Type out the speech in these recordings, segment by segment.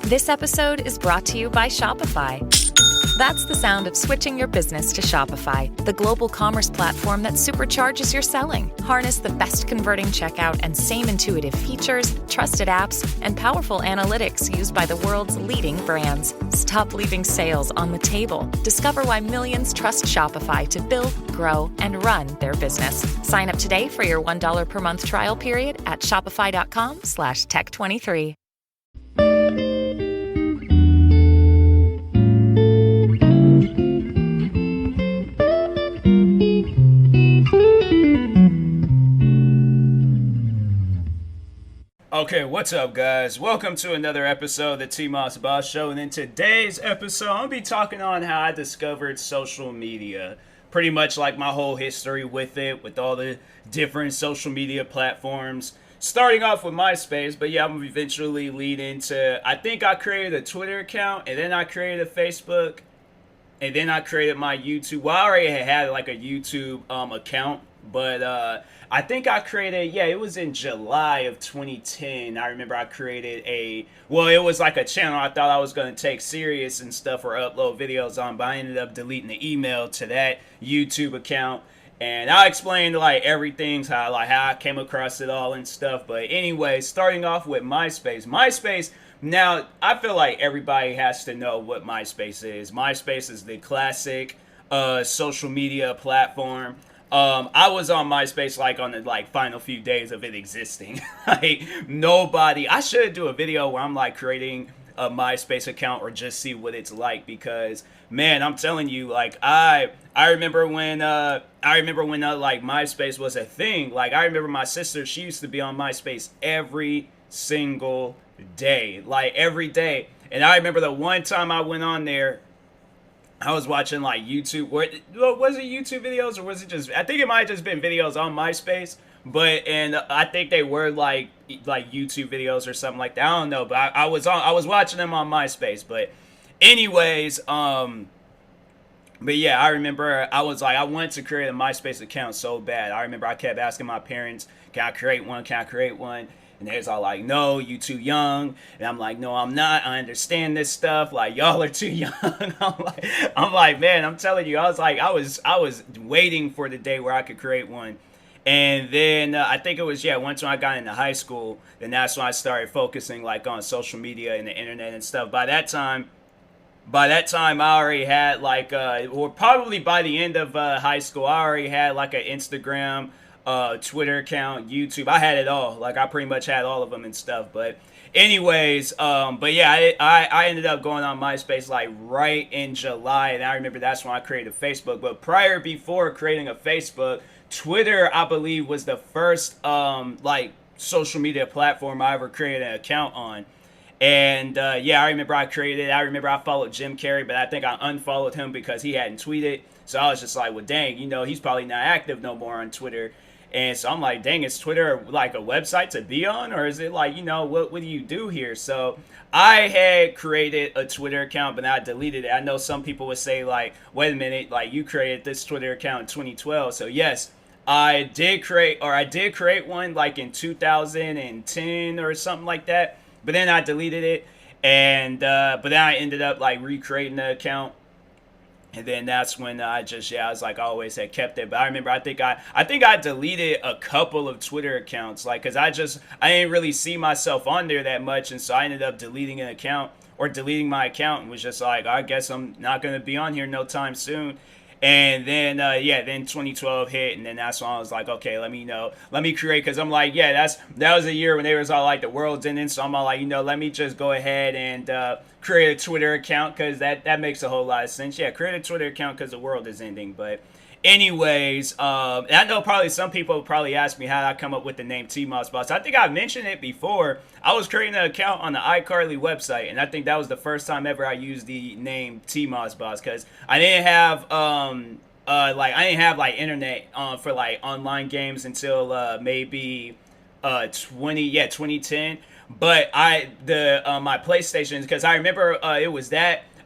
This episode is brought to you by Shopify. That's the sound of switching your business to Shopify, the global commerce platform that supercharges your selling. Harness the best converting checkout and same intuitive features, trusted apps, and powerful analytics used by the world's leading brands. Stop leaving sales on the table. Discover why millions trust Shopify to build, grow, and run their business. Sign up today for your $1 per month trial period at shopify.com/tech23. Okay, what's up, guys? Welcome to another episode of the TMossBoss Show. And in today's episode, I'm going to be talking on how I discovered social media. Pretty much like my whole history with it, with all the different social media platforms. Starting off with MySpace, but yeah, I'm going to eventually lead into, I think I created a Twitter account, and then I created a Facebook, and then I created my YouTube. Well, I already had like a YouTube account, but I think I created, it was in July of 2010. I remember I created it was like a channel I thought I was going to take serious and stuff or upload videos on, but I ended up deleting the email to that YouTube account. And I explained like everything, how I came across it all and stuff. But anyway, starting off with MySpace. MySpace, now I feel like everybody has to know what MySpace is. MySpace is the classic social media platform. I was on MySpace like on the final few days of it existing. Like nobody. I should do a video where I'm like creating a MySpace account or just see what it's like, because man, I'm telling you, like I remember when like MySpace was a thing. Like I remember my sister, she used to be on MySpace every single day, like every day. And I remember the one time I went on there, I was watching like YouTube. Was it YouTube videos or was it just? I think it might have just been videos on MySpace. And I think they were like YouTube videos or something like that. I don't know, but I was watching them on MySpace. But anyways, but yeah, I remember I wanted to create a MySpace account so bad. I remember I kept asking my parents, "Can I create one? Can I create one?" And they was all like, "No, you too young." And I'm like, "No, I'm not. I understand this stuff. Like, y'all are too young." I'm like, man, I'm telling you, I was waiting for the day where I could create one. And then I think it was, once when I got into high school, then that's when I started focusing like on social media and the internet and stuff. By that time, I already had or probably by the end of high school, I already had like an Instagram, Twitter account, YouTube. I had it all. Like I pretty much had all of them and stuff. But anyways, I ended up going on MySpace like right in July, and I remember that's when I created Facebook. But before creating a Facebook, Twitter, I believe, was the first social media platform I ever created an account on. And I remember I created it. I remember I followed Jim Carrey, but I think I unfollowed him because he hadn't tweeted. So I was just like, well, dang, he's probably not active no more on Twitter. And so I'm like, dang, is Twitter like a website to be on? Or is it like, what do you do here? So I had created a Twitter account, but I deleted it. I know some people would say like, wait a minute, like you created this Twitter account in 2012. So yes, I did create one like in 2010 or something like that. But then I deleted it. And but then I ended up like recreating the account. And then that's when I was like, I always had kept it. But I remember, I think I deleted a couple of Twitter accounts, like, because I didn't really see myself on there that much. And so I ended up deleting my account and was just like, I guess I'm not going to be on here no time soon. And then, then 2012 hit, and then that's when I was like, okay, let me create, because I'm like, that was a year when they was all like the world's ending, so I'm all like, let me just go ahead and create a Twitter account, because that makes a whole lot of sense. Yeah, create a Twitter account because the world is ending. But anyways, and I know probably some people would probably ask me how I come up with the name TMossBoss. I think I mentioned it before. I was creating an account on the iCarly website, and I think that was the first time ever I used the name TMossBoss, because I didn't have internet for like online games until maybe 2010. But my PlayStation, because I remember I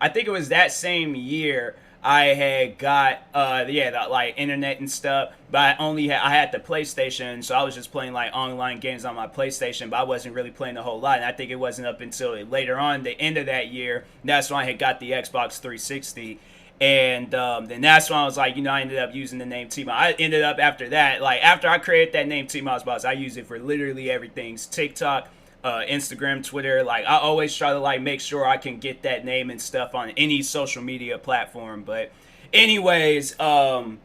think it was that same year I had got the, like internet and stuff, but I had the PlayStation, so I was just playing like online games on my PlayStation, but I wasn't really playing a whole lot. And I think it wasn't up until later on, the end of that year, that's when I had got the Xbox 360. And then that's when I was like, I ended up using the name T-Moss. I ended up after that, like after I created that name TMossBoss, I use it for literally everything. TikTok, Instagram, Twitter. Like I always try to like make sure I can get that name and stuff on any social media platform. But anyways, so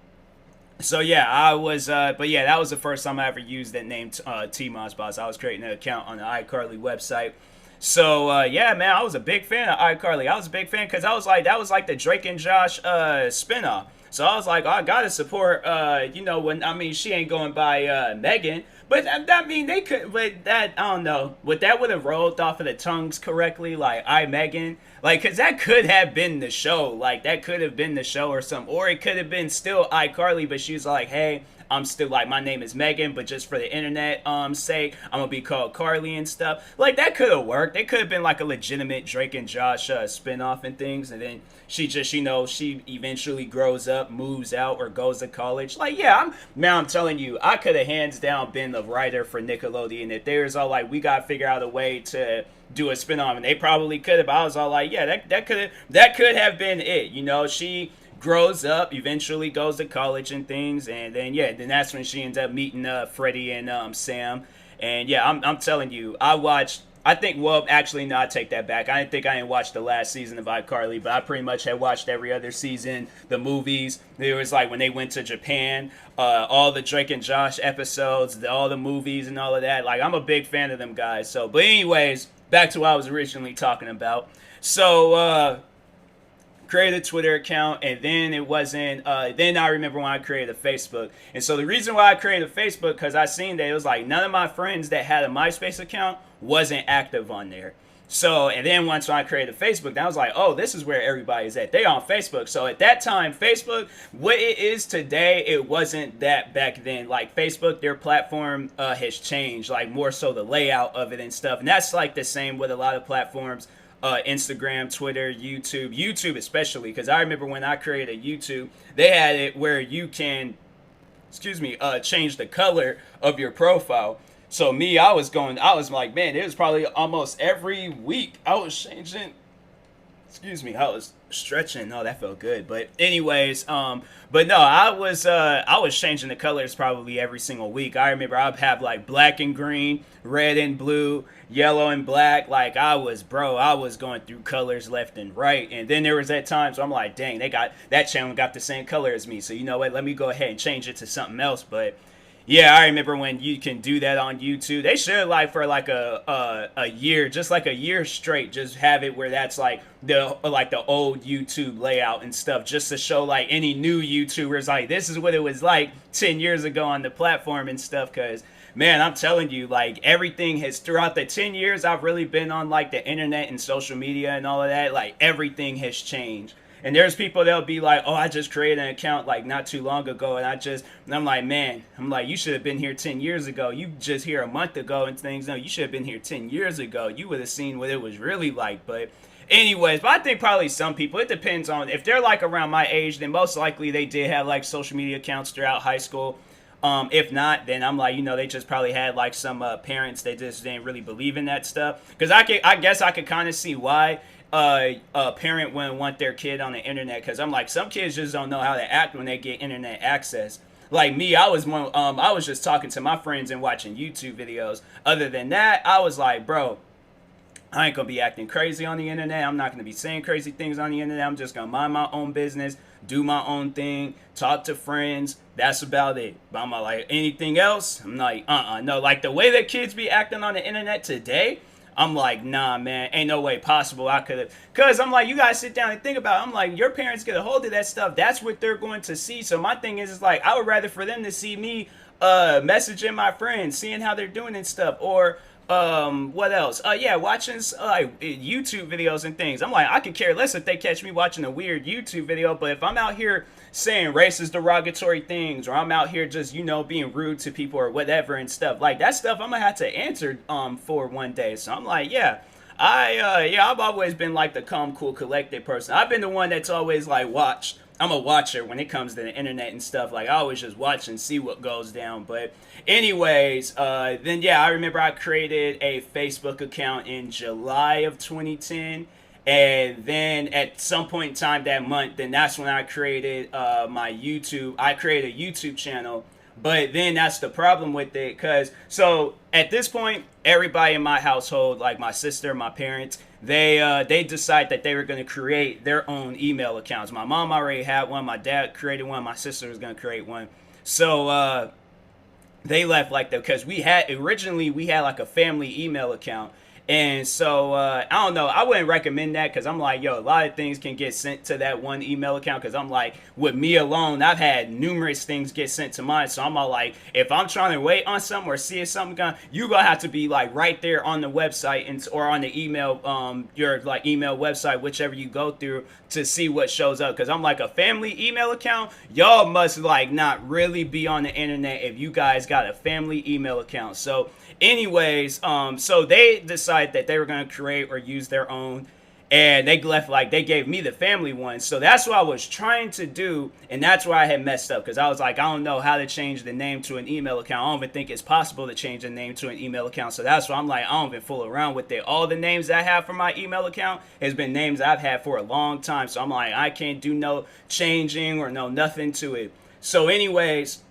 yeah, but yeah, that was the first time I ever used that name, TMossBoss. I was creating an account on the iCarly website. So yeah, man, I was a big fan of iCarly. I was a big fan because I was like, that was like the Drake and Josh spinoff. So I was like, oh, I gotta support, she ain't going by Megan. But I mean, they could, but that, I don't know, but that would have rolled off of the tongues correctly, like, I, Megan. Like, because that could have been the show. Like, that could have been the show or something. Or it could have been still iCarly, but she's like, hey, I'm still like, my name is Megan, but just for the internet sake, I'm gonna be called Carly and stuff. Like that could have worked. It could have been like a legitimate Drake and Josh spinoff and things, and then she just, she eventually grows up, moves out, or goes to college. Like, yeah, I'm telling you, I could have hands down been the writer for Nickelodeon. If there's all like, we gotta figure out a way to do a spinoff, and they probably could have. I was all like, yeah, that could have been it. She grows up, eventually goes to college and things, and then that's when she ends up meeting Freddie and Sam. And yeah, I'm telling you, I take that back. I didn't watch the last season of iCarly, but I pretty much had watched every other season, the movies. There was like when they went to Japan, all the Drake and Josh episodes, all the movies and all of that. Like, I'm a big fan of them guys. So, but anyways, back to what I was originally talking about. So, created a Twitter account, and then then I remember when I created a Facebook. And so the reason why I created a Facebook, because I seen that it was like none of my friends that had a MySpace account wasn't active on there. So, and then once I created a Facebook, I was like, oh, this is where everybody's at. They on Facebook. So at that time, Facebook, what it is today, it wasn't that back then. Like Facebook, their platform has changed, like more so the layout of it and stuff. And that's like the same with a lot of platforms. Instagram, Twitter, YouTube especially, because I remember when I created YouTube, they had it where you can, change the color of your profile. So I was like, man, it was probably almost every week I was changing. I was stretching. Oh, that felt good. But anyways, but no, I was changing the colors probably every single week. I remember I'd have like black and green, red and blue, yellow and black. Like I was going through colors left and right. And then there was that time, so I'm like, dang, that channel got the same color as me. So you know what? Let me go ahead and change it to something else. But yeah, I remember when you can do that on YouTube. They should like for like a year, just like a year straight, just have it where that's like the old YouTube layout and stuff, just to show like any new YouTubers like this is what it was like 10 years ago on the platform and stuff. Cause man, I'm telling you, like everything has throughout the 10 years I've really been on like the internet and social media and all of that, like everything has changed. And there's people that'll be like, oh, I just created an account like not too long ago. And I'm like, man, you should have been here 10 years ago. You just here a month ago and things. No, you should have been here 10 years ago. You would have seen what it was really like. But anyways, but I think probably some people, it depends on if they're like around my age, then most likely they did have like social media accounts throughout high school. If not, then I'm like, they just probably had like some parents that just didn't really believe in that stuff. Because I guess I could kind of see why a parent wouldn't want their kid on the internet, because I'm like, some kids just don't know how to act when they get internet access. Like me, I was just talking to my friends and watching YouTube videos. Other than that, I was like, bro, I ain't gonna be acting crazy on the internet. I'm not gonna be saying crazy things on the internet. I'm just gonna mind my own business, do my own thing, talk to friends. That's about it. But I'm like, anything else? I'm like, no. Like the way that kids be acting on the internet today, I'm like, nah, man, ain't no way possible I could have. Because I'm like, you guys sit down and think about it. I'm like, your parents get a hold of that stuff. That's what they're going to see. So my thing is like, I would rather for them to see me messaging my friends, seeing how they're doing and stuff. Or what else? Watching YouTube videos and things. I'm like, I could care less if they catch me watching a weird YouTube video. But if I'm out here saying racist, derogatory things, or I'm out here just, being rude to people or whatever and stuff, like that stuff I'm gonna have to answer for one day. So I'm like, yeah, I've always been like the calm, cool, collected person. I've been the one that's always like watched I'm a watcher when it comes to the internet and stuff. Like I always just watch and see what goes down. But anyways, then yeah, I remember I created a Facebook account in July of 2010. And then at some point in time that month, then that's when I created my YouTube. I created a YouTube channel. But then that's the problem with it, because so at this point, everybody in my household, like my sister, my parents, they decide that they were going to create their own email accounts. My mom already had one. My dad created one. My sister was going to create one. So they left like that because we had like a family email account. And so, I don't know. I wouldn't recommend that because I'm like, yo, a lot of things can get sent to that one email account because I'm like, with me alone, I've had numerous things get sent to mine. So I'm all like, if I'm trying to wait on something or see if something you gonna have to be like right there on the website or on the email, your like email website, whichever you go through to see what shows up. Because I'm like, a family email account, y'all must like not really be on the internet if you guys got a family email account. So anyways, so they decided that they were going to create or use their own, and they left like they gave me the family one. So that's what I was trying to do, and that's where I had messed up because I was like, I don't know how to change the name to an email account. I don't even think it's possible to change the name to an email account. So that's why I'm like, I don't even fool around with it. All the names I have for my email account has been names I've had for a long time. So I'm like, I can't do no changing or no nothing to it. So anyways,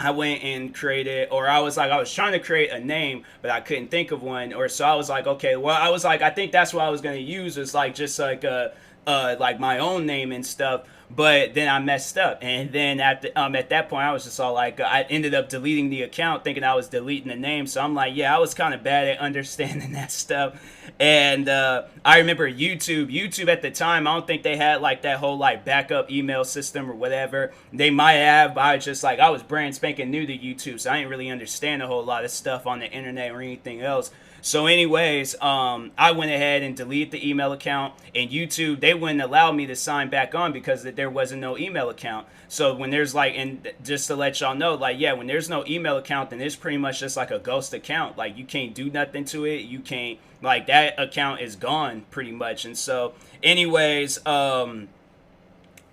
I went and created, or I was trying to create a name, but I couldn't think of one. Or so I was like, okay, well, I was like, I think that's what I was going to use is like, just like my own name and stuff. But then I messed up, and then at that point, I was just all like, I ended up deleting the account, thinking I was deleting the name. So I'm like, yeah, I was kind of bad at understanding that stuff. And I remember YouTube at the time, I don't think they had like that whole like backup email system or whatever. They might have, but I was brand spanking new to YouTube, so I didn't really understand a whole lot of stuff on the internet or anything else. So anyways, I went ahead and deleted the email account, and YouTube, they wouldn't allow me to sign back on because there wasn't no email account. So when there's like, and just to let y'all know, like, yeah, when there's no email account, then it's pretty much just like a ghost account. Like, you can't do nothing to it. You can't, like, that account is gone pretty much. And so anyways,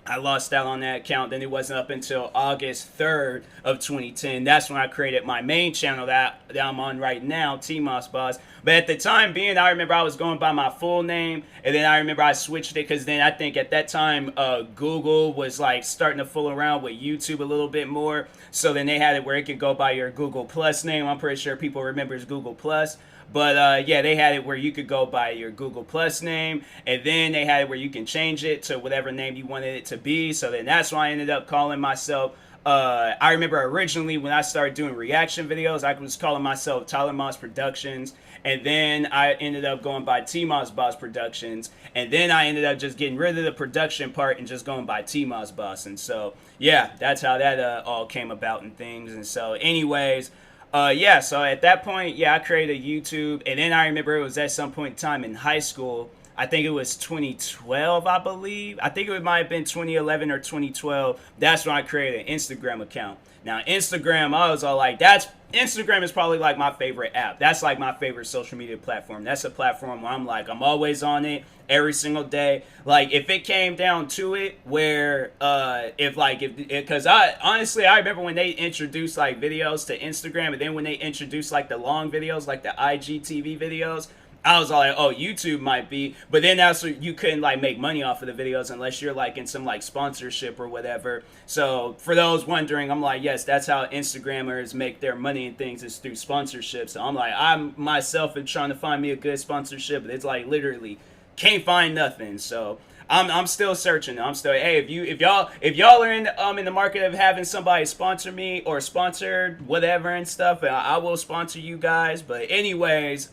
I lost out on that account. Then it wasn't up until August 3rd of 2010. That's when I created my main channel that I'm on right now, TMossBoss. But at the time being, I remember I was going by my full name, and then I remember I switched it because then I think at that time Google was like starting to fool around with YouTube a little bit more. So then they had it where it could go by your Google Plus name. I'm pretty sure people remember it's Google Plus. But yeah, they had it where you could go by your Google Plus name, and then they had it where you can change it to whatever name you wanted it to be. So then that's why I ended up calling myself. I remember originally when I started doing reaction videos, I was calling myself Tyler Moss Productions, and then I ended up going by TMossBoss Productions, and then I ended up just getting rid of the production part and just going by TMossBoss. And so yeah, that's how that all came about and things. And so anyways. Yeah, so at that point, yeah, I created a YouTube, and then I remember it was at some point in time in high school. I think it was 2012, I believe. I think it might have been 2011 or 2012. That's when I created an Instagram account. Now, Instagram, I was all like, Instagram is probably like my favorite app. That's like my favorite social media platform. That's a platform where I'm like, I'm always on it every single day. Like, if it came down to it, where, because I remember when they introduced like videos to Instagram, and then when they introduced like the long videos, like the IGTV videos, I was all like, oh, YouTube might be, but then also you couldn't like make money off of the videos unless you're like in some like sponsorship or whatever. So for those wondering, I'm like, yes, that's how Instagrammers make their money and things, is through sponsorships. So I'm like, I myself am trying to find me a good sponsorship, but it's like literally can't find nothing. So I'm still searching. I'm still, hey, if y'all are in the market of having somebody sponsor me or sponsor whatever and stuff, I will sponsor you guys. But anyways,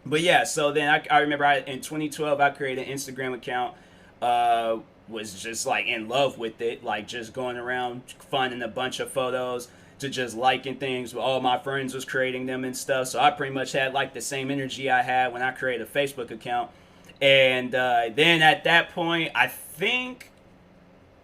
But yeah, so then I remember in 2012 I created an Instagram account. Was just like in love with it, like just going around finding a bunch of photos to just liking things. All my friends was creating them and stuff, so I pretty much had like the same energy I had when I created a Facebook account. And then at that point, I think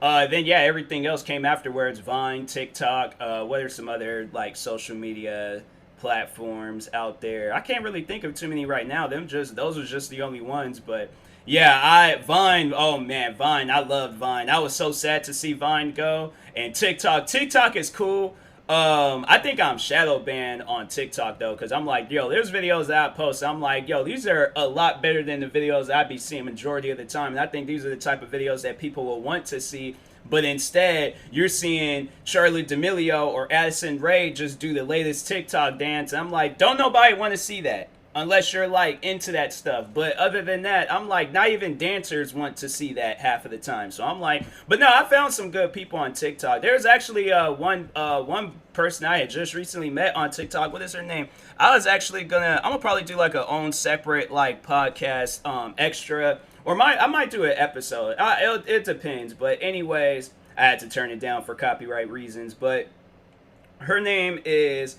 then yeah, everything else came afterwards. Vine, TikTok, what are some other like social media platforms out there. I can't really think of too many right now. Those are just the only ones. But yeah, Vine. Oh man, Vine. I loved Vine. I was so sad to see Vine go. And TikTok is cool. I think I'm shadow banned on TikTok though, because I'm like, yo, there's videos that I post. I'm like, yo, these are a lot better than the videos I be seeing majority of the time. And I think these are the type of videos that people will want to see. But instead, you're seeing Charlie D'Amelio or Addison Rae just do the latest TikTok dance. And I'm like, don't nobody want to see that unless you're like into that stuff. But other than that, I'm like, not even dancers want to see that half of the time. So I'm like, but no, I found some good people on TikTok. There's actually one person I had just recently met on TikTok. What is her name? I'm gonna probably do like a own separate like podcast extra, or I might do an episode. It depends. But anyways, I had to turn it down for copyright reasons. But her name is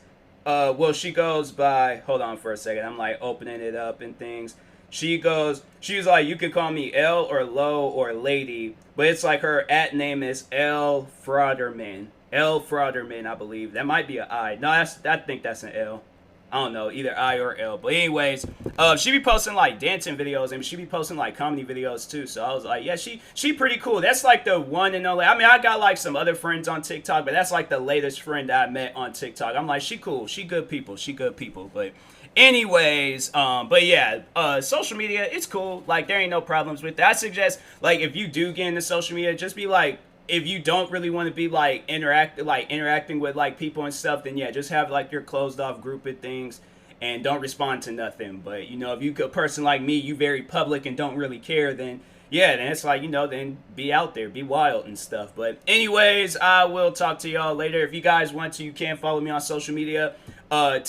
she goes by, hold on for a second, I'm like opening it up and things. She was like, you can call me L or Lo or Lady, but it's like her at name is L Frauderman. L Frauderman, I believe. That might be an I. No, I think that's an L. I don't know, either I or L. But anyways, she be posting like dancing videos and she be posting like comedy videos too. So I was like, yeah, she pretty cool. That's like the one and only. I mean, I got like some other friends on TikTok, but that's like the latest friend I met on TikTok. I'm like, she cool. She good people. But anyways, but yeah, social media, it's cool. Like there ain't no problems with that. I suggest like if you do get into social media, just be like, if you don't really want to be like interacting with like people and stuff, then yeah, just have like your closed off group of things and don't respond to nothing. But you know, if you a person like me, you very public and don't really care, then yeah, then it's like, you know, then be out there, be wild and stuff. But anyways, I will talk to y'all later. If you guys want to, you can follow me on social media. I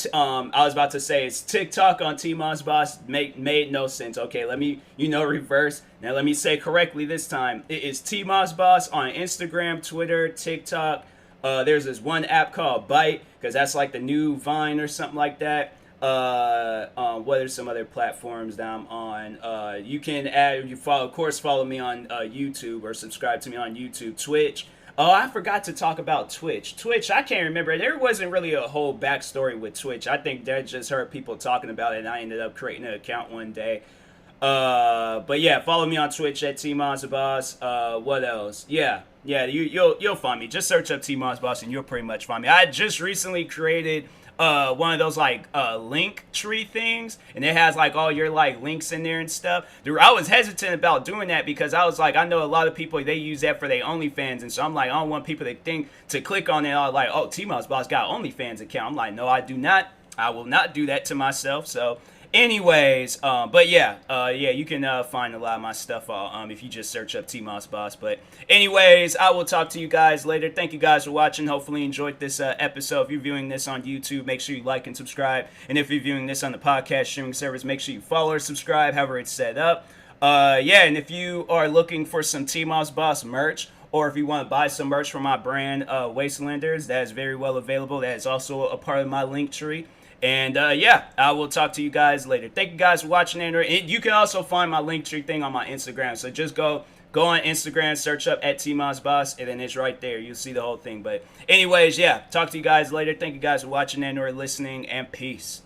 was about to say it's TikTok on TMossBoss. Made no sense. Okay, let me, reverse. Now let me say correctly this time. It is TMossBoss on Instagram, Twitter, TikTok. There's this one app called Byte, because that's like the new Vine or something like that. What are some other platforms that I'm on? You can follow me on YouTube or subscribe to me on YouTube, Twitch. Oh, I forgot to talk about Twitch. I can't remember. There wasn't really a whole backstory with Twitch. I think I just heard people talking about it, and I ended up creating an account one day. But yeah, follow me on Twitch at TMossBoss. What else? Yeah, you'll find me. Just search up TMossBoss, and you'll pretty much find me. I just recently created one of those like link tree things, and it has like all your like links in there and stuff. Dude, I was hesitant about doing that because I was like, I know a lot of people, they use that for their OnlyFans, and so I'm like, I don't want people to think to click on it. I was like, oh, TMossBoss got OnlyFans account. I'm like, no, I do not. I will not do that to myself. So anyways, but yeah, you can find a lot of my stuff if you just search up TMossBoss. But anyways, I will talk to you guys later. Thank you guys for watching. Hopefully you enjoyed this episode. If you're viewing this on YouTube, make sure you like and subscribe. And if you're viewing this on the podcast streaming service, make sure you follow or subscribe, however it's set up. And if you are looking for some TMossBoss merch, or if you want to buy some merch from my brand, Wastelanders, that is very well available. That is also a part of my link tree. And I will talk to you guys later. Thank you guys for watching. And you can also find my Linktree thing on my Instagram. So just go on Instagram, search up at TMossBoss, and then it's right there. You'll see the whole thing. But anyways, talk to you guys later. Thank you guys for watching and or listening, and peace.